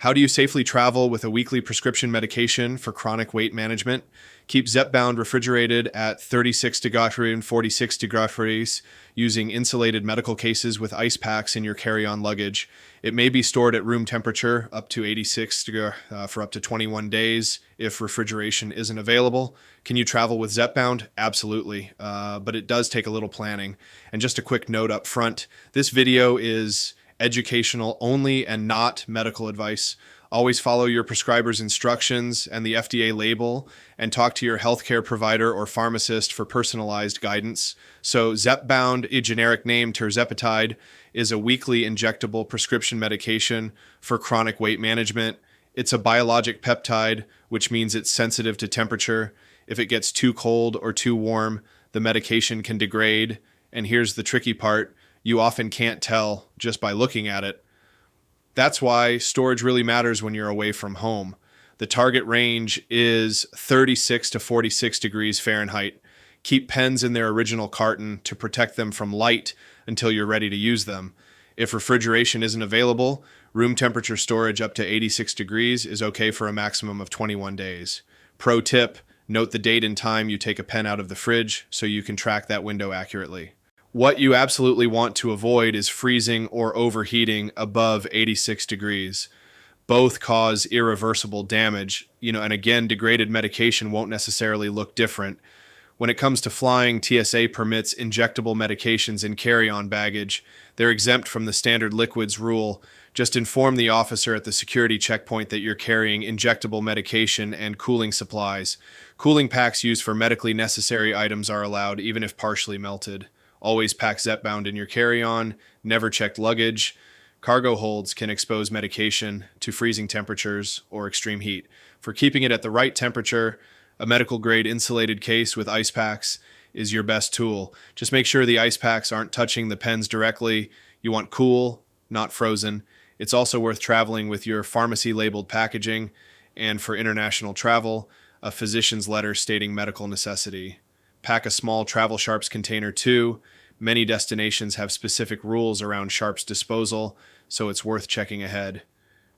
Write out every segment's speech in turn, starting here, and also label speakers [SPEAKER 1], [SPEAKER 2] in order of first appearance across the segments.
[SPEAKER 1] How do you safely travel with a weekly prescription medication for chronic weight management? Keep Zepbound refrigerated at 36 degrees and 46 degrees using insulated medical cases with ice packs in your carry-on luggage. It may be stored at room temperature up to 86 degrees for up to 21 days if refrigeration isn't available. Can you travel with Zepbound? Absolutely, but it does take a little planning. And just a quick note up front, this video is educational only and not medical advice. Always follow your prescriber's instructions and the FDA label, and talk to your healthcare provider or pharmacist for personalized guidance. So Zepbound, a generic name tirzepatide, is a weekly injectable prescription medication for chronic weight management. It's a biologic peptide, which means it's sensitive to temperature. If it gets too cold or too warm, the medication can degrade. And here's the tricky part. You often can't tell just by looking at it. That's why storage really matters when you're away from home. The target range is 36 to 46 degrees Fahrenheit. Keep pens in their original carton to protect them from light until you're ready to use them. If refrigeration isn't available, room temperature storage up to 86 degrees is okay for a maximum of 21 days. Pro tip, note the date and time you take a pen out of the fridge so you can track that window accurately. What you absolutely want to avoid is freezing or overheating above 86 degrees. Both cause irreversible damage, and again, degraded medication won't necessarily look different. When it comes to flying, TSA permits injectable medications in carry-on baggage. They're exempt from the standard liquids rule. Just inform the officer at the security checkpoint that you're carrying injectable medication and cooling supplies. Cooling packs used for medically necessary items are allowed, even if partially melted. Always pack Zepbound in your carry-on, never check luggage. Cargo holds can expose medication to freezing temperatures or extreme heat. For keeping it at the right temperature, a medical-grade insulated case with ice packs is your best tool. Just make sure the ice packs aren't touching the pens directly. You want cool, not frozen. It's also worth traveling with your pharmacy-labeled packaging, and for international travel, a physician's letter stating medical necessity. Pack a small travel sharps container too. Many destinations have specific rules around sharps disposal, so it's worth checking ahead.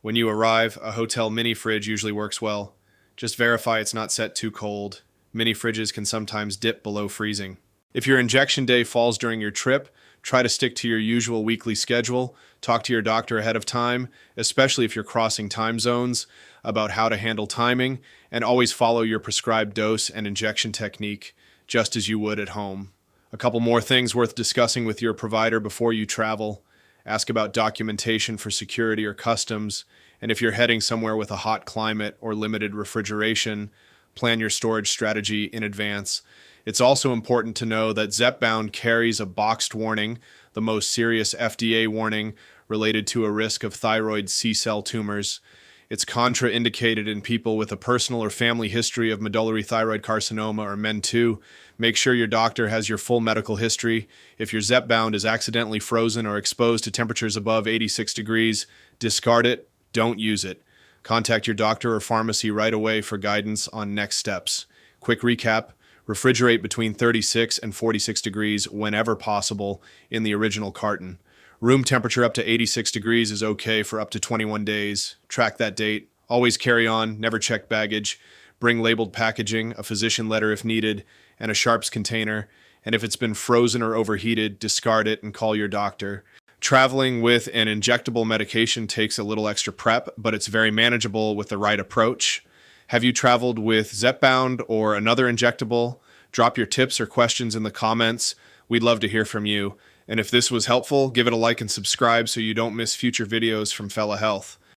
[SPEAKER 1] When you arrive, a hotel mini fridge usually works well. Just verify it's not set too cold. Mini fridges can sometimes dip below freezing. If your injection day falls during your trip, try to stick to your usual weekly schedule. Talk to your doctor ahead of time, especially if you're crossing time zones, about how to handle timing, and always follow your prescribed dose and injection technique, just as you would at home. A couple more things worth discussing with your provider before you travel. Ask about documentation for security or customs, and if you're heading somewhere with a hot climate or limited refrigeration, plan your storage strategy in advance. It's also important to know that Zepbound carries a boxed warning, the most serious FDA warning related to a risk of thyroid C-cell tumors. It's contraindicated in people with a personal or family history of medullary thyroid carcinoma or MEN2. Make sure your doctor has your full medical history. If your Zepbound is accidentally frozen or exposed to temperatures above 86 degrees, discard it, don't use it. Contact your doctor or pharmacy right away for guidance on next steps. Quick recap, refrigerate between 36 and 46 degrees whenever possible in the original carton. Room temperature up to 86 degrees is okay for up to 21 days. Track that date. Always carry on, never check baggage. Bring labeled packaging, a physician letter if needed, and a sharps container. And if it's been frozen or overheated, discard it and call your doctor. Traveling with an injectable medication takes a little extra prep, but it's very manageable with the right approach. Have you traveled with Zepbound or another injectable? Drop your tips or questions in the comments. We'd love to hear from you. And if this was helpful, give it a like and subscribe so you don't miss future videos from Fella Health.